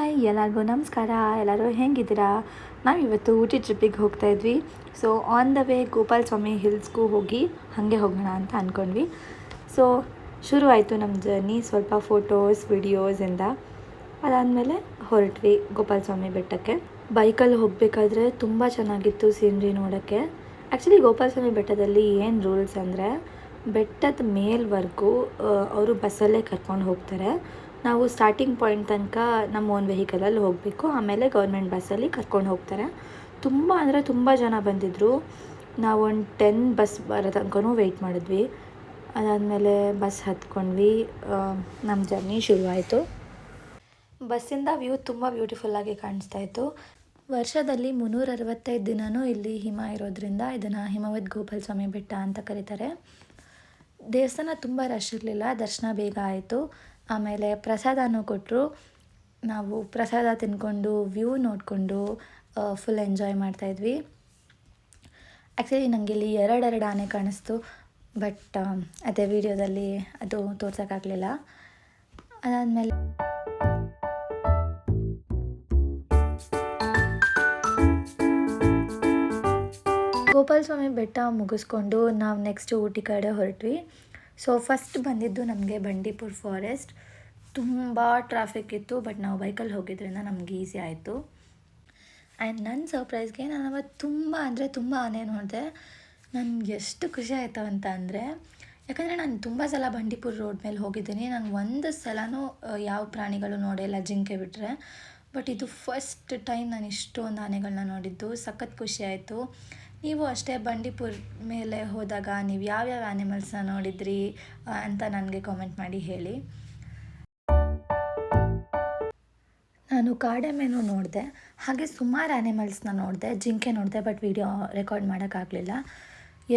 Hi ಎಲ್ಲರಿಗೂ ನಮಸ್ಕಾರ. ಎಲ್ಲರೂ ಹೇಗಿದ್ದೀರಾ? ನಾವಿವತ್ತು ಊಟಿ ಟ್ರಿಪ್ಪಿಗೆ ಹೋಗ್ತಾ ಇದ್ವಿ. So on the way Gopalaswamy ಹಿಲ್ಸ್ಗೂ ಹೋಗಿ ಹಾಗೆ ಹೋಗೋಣ ಅಂತ ಅಂದ್ಕೊಂಡ್ವಿ. ಸೊ ಶುರು ಆಯಿತು ನಮ್ಮ ಜರ್ನಿ, ಸ್ವಲ್ಪ ಫೋಟೋಸ್ ವಿಡಿಯೋಸಿಂದ. ಅದಾದಮೇಲೆ ಹೊರಟ್ವಿ ಗೋಪಾಲ ಸ್ವಾಮಿ ಬೆಟ್ಟಕ್ಕೆ. ಬೈಕಲ್ಲಿ ಹೋಗಬೇಕಾದ್ರೆ ತುಂಬ ಚೆನ್ನಾಗಿತ್ತು ಸೀನ್ರಿ ನೋಡೋಕ್ಕೆ. ಆ್ಯಕ್ಚುಲಿ ಗೋಪಾಲ ಸ್ವಾಮಿ ಬೆಟ್ಟದಲ್ಲಿ ಏನು ರೂಲ್ಸ್ ಅಂದರೆ, ಬೆಟ್ಟದ ಮೇಲ್ವರೆಗೂ ಅವರು ಬಸ್ಸಲ್ಲೇ ಕರ್ಕೊಂಡು ಹೋಗ್ತಾರೆ. ನಾವು ಸ್ಟಾರ್ಟಿಂಗ್ ಪಾಯಿಂಟ್ ತನಕ ನಮ್ಮ ಓನ್ ವೆಹಿಕಲಲ್ಲಿ ಹೋಗಬೇಕು, ಆಮೇಲೆ ಗೌರ್ಮೆಂಟ್ ಬಸ್ಸಲ್ಲಿ ಕರ್ಕೊಂಡು ಹೋಗ್ತಾರೆ. ತುಂಬ ಅಂದರೆ ತುಂಬ ಜನ ಬಂದಿದ್ದರು. ನಾವು ಒಂದು 10 ಬಸ್ ಬರೋ ತನಕನೂ ವೆಯ್ಟ್ ಮಾಡಿದ್ವಿ. ಅದಾದಮೇಲೆ ಬಸ್ ಹತ್ಕೊಂಡ್ವಿ. ನಮ್ಮ ಜರ್ನಿ ಶುರುವಾಯಿತು. ಬಸ್ಸಿಂದ ವ್ಯೂ ತುಂಬ ಬ್ಯೂಟಿಫುಲ್ಲಾಗಿ ಕಾಣಿಸ್ತಾಯಿತ್ತು. ವರ್ಷದಲ್ಲಿ 365 ದಿನವೂ ಇಲ್ಲಿ ಹಿಮ ಇರೋದ್ರಿಂದ ಇದನ್ನು ಹಿಮವದ್ ಗೋಪಾಲ ಸ್ವಾಮಿ ಬೆಟ್ಟ ಅಂತ ಕರೀತಾರೆ. ದೇವಸ್ಥಾನ ತುಂಬ ರಶ್ ಇರಲಿಲ್ಲ, ದರ್ಶನ ಬೇಗ ಆಯಿತು. ಆಮೇಲೆ ಪ್ರಸಾದನೂ ಕೊಟ್ಟರು. ನಾವು ಪ್ರಸಾದ ತಿಂದ್ಕೊಂಡು ವ್ಯೂ ನೋಡಿಕೊಂಡು ಫುಲ್ ಎಂಜಾಯ್ ಮಾಡ್ತಾಯಿದ್ವಿ. ಆ್ಯಕ್ಚುಲಿ ನನಗೆ ಇಲ್ಲಿ ಎರಡು ಆನೆ ಕಾಣಿಸ್ತು, ಬಟ್ ಅದೇ ವಿಡಿಯೋದಲ್ಲಿ ಅದು ತೋರ್ಸೋಕ್ಕಾಗಲಿಲ್ಲ. ಅದಾದಮೇಲೆ ಗೋಪಾಲ ಸ್ವಾಮಿ ಬೆಟ್ಟ ಮುಗಿಸ್ಕೊಂಡು ನಾವು ನೆಕ್ಸ್ಟ್ ಊಟಿ ಕಡೆ ಹೊರಟ್ವಿ. ಸೊ ಫಸ್ಟ್ ಬಂದಿದ್ದು ನಮಗೆ ಬಂಡೀಪುರ ಫಾರೆಸ್ಟ್. ತುಂಬ ಟ್ರಾಫಿಕ್ ಇತ್ತು, ಬಟ್ ನಾವು ಬೈಕಲ್ಲಿ ಹೋಗಿದ್ದರಿಂದ ನಮ್ಗೆ ಈಸಿ ಆಯಿತು. ಆ್ಯಂಡ್ ನನ್ನ ಸರ್ಪ್ರೈಸ್ಗೆ ನಾನು ಅವತ್ತು ತುಂಬ ಆನೆ ನೋಡಿದೆ. ನನಗೆ ಎಷ್ಟು ಖುಷಿ ಆಯಿತು ಅಂತ ಅಂದರೆ, ಯಾಕಂದರೆ ನಾನು ತುಂಬ ಸಲ ಬಂಡೀಪುರ ರೋಡ್ ಮೇಲೆ ಹೋಗಿದ್ದೀನಿ. ನಾನು ಒಂದು ಸಲನೂ ಯಾವ ಪ್ರಾಣಿಗಳು ನೋಡಿಲ್ಲ, ಜಿಂಕೆ ಬಿಟ್ಟರೆ. ಬಟ್ ಇದು ಫಸ್ಟ್ ಟೈಮ್ ನಾನು ಇಷ್ಟೊಂದು ಆನೆಗಳನ್ನ ನೋಡಿದ್ದು. ಸಖತ್ ಖುಷಿ ಆಯಿತು. ನೀವು ಅಷ್ಟೇ ಬಂಡೀಪುರ ಮೇಲೆ ಹೋದಾಗ ನೀವು ಯಾವ್ಯಾವ ಆ್ಯನಿಮಲ್ಸ್ನ ನೋಡಿದ್ರಿ ಅಂತ ನನಗೆ ಕಾಮೆಂಟ್ ಮಾಡಿ ಹೇಳಿ. ನಾನು ಕಾಡೆಮ್ಮೆನೂ ನೋಡಿದೆ, ಹಾಗೆ ಸುಮಾರು ಆ್ಯನಿಮಲ್ಸ್ನ ನೋಡಿದೆ. ಜಿಂಕೆ ನೋಡಿದೆ, ಬಟ್ ವಿಡಿಯೋ ರೆಕಾರ್ಡ್ ಮಾಡೋಕ್ಕಾಗಲಿಲ್ಲ.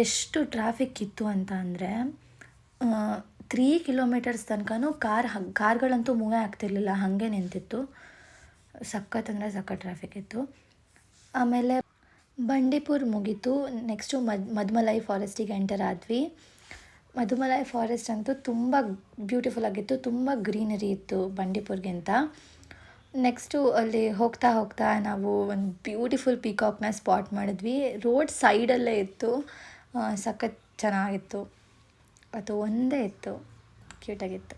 ಎಷ್ಟು ಟ್ರಾಫಿಕ್ ಇತ್ತು ಅಂತ ಅಂದರೆ 3 ಕಿಲೋಮೀಟರ್ಸ್ ತನಕನೂ ಕಾರ್ಗಳಂತೂ ಮೂವೇ ಆಗ್ತಿರ್ಲಿಲ್ಲ, ಹಾಗೆ ನಿಂತಿತ್ತು. ಸಖತ್ ಅಂದರೆ ಸಖತ್ ಟ್ರಾಫಿಕ್ ಇತ್ತು. ಆಮೇಲೆ ಬಂಡೀಪುರ ಮುಗೀತು. ನೆಕ್ಸ್ಟು ಮಧುಮಲೈ ಫಾರೆಸ್ಟಿಗೆ ಎಂಟರ್ ಆದ್ವಿ. ಮಧುಮಲೈ ಫಾರೆಸ್ಟ್ ಅಂತೂ ತುಂಬ ಬ್ಯೂಟಿಫುಲ್ಲಾಗಿತ್ತು, ತುಂಬ ಗ್ರೀನರಿ ಇತ್ತು ಬಂಡೀಪುರ್ಗಿಂತ. ನೆಕ್ಸ್ಟು ಅಲ್ಲಿ ಹೋಗ್ತಾ ನಾವು ಒಂದು ಬ್ಯೂಟಿಫುಲ್ ಪೀಕಾಕ್ನ ಸ್ಪಾಟ್ ಮಾಡಿದ್ವಿ. ರೋಡ್ ಸೈಡಲ್ಲೇ ಇತ್ತು, ಸಖತ್ ಚೆನ್ನಾಗಿತ್ತು. ಅದು ಒಂದೇ ಇತ್ತು, ಕ್ಯೂಟಾಗಿತ್ತು.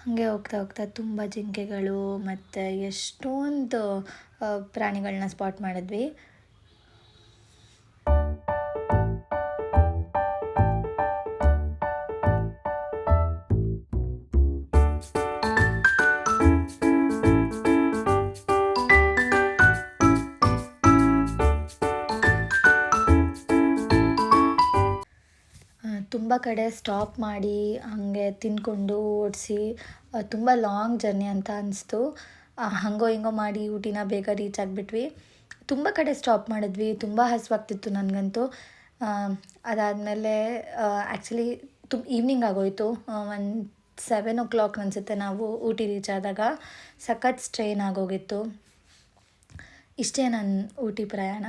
ಹಾಗೆ ಹೋಗ್ತಾ ತುಂಬ ಜಿಂಕೆಗಳು ಮತ್ತು ಎಷ್ಟೊಂದು ಪ್ರಾಣಿಗಳನ್ನ ಸ್ಪಾಟ್ ಮಾಡಿದ್ವಿ. ತುಂಬ ಕಡೆ ಸ್ಟಾಪ್ ಮಾಡಿ ಹಾಗೆ ತಿಂದ್ಕೊಂಡು ಓಡಿಸಿ ತುಂಬ ಲಾಂಗ್ ಜರ್ನಿ ಅಂತ ಅನಿಸ್ತು. ಹಾಗೋ ಹಿಂಗೋ ಮಾಡಿ ಊಟಿನ ಬೇಗ ರೀಚ್ ಆಗಿಬಿಟ್ವಿ. ತುಂಬ ಕಡೆ ಸ್ಟಾಪ್ ಮಾಡಿದ್ವಿ, ತುಂಬ ಹಸಿವಾಗ್ತಿತ್ತು ನನಗಂತೂ. ಅದಾದಮೇಲೆ ಆ್ಯಕ್ಚುಲಿ ಈವ್ನಿಂಗ್ ಆಗೋಯಿತು. ಒಂದು 7 o'clock ಅನಿಸುತ್ತೆ ನಾವು ಊಟಿ ರೀಚ್ ಆದಾಗ. ಸಖತ್ ಸ್ಟ್ರೈನ್ ಆಗೋಗಿತ್ತು. ಇಷ್ಟೇ ನನ್ನ ಊಟಿ ಪ್ರಯಾಣ.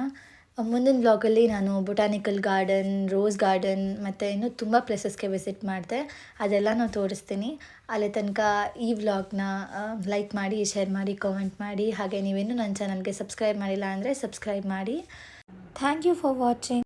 ಮುಂದಿನ ವ್ಲಾಗಲ್ಲಿ ನಾನು ಬೊಟಾನಿಕಲ್ ಗಾರ್ಡನ್, ರೋಸ್ ಗಾರ್ಡನ್ ಮತ್ತು ಇನ್ನೂ ತುಂಬ ಪ್ಲೇಸಸ್ಗೆ ವಿಸಿಟ್ ಮಾಡಿದೆ. ಅದೆಲ್ಲನೂ ತೋರಿಸ್ತೀನಿ. ಅಲ್ಲಿ ತನಕ ಈ ವ್ಲಾಗ್ನ ಲೈಕ್ ಮಾಡಿ, ಶೇರ್ ಮಾಡಿ, ಕಾಮೆಂಟ್ ಮಾಡಿ. ಹಾಗೆ ನೀವೇನು ನನ್ನ ಚಾನಲ್ಗೆ ಸಬ್ಸ್ಕ್ರೈಬ್ ಮಾಡಿಲ್ಲ ಅಂದರೆ ಸಬ್ಸ್ಕ್ರೈಬ್ ಮಾಡಿ. Thank you for watching.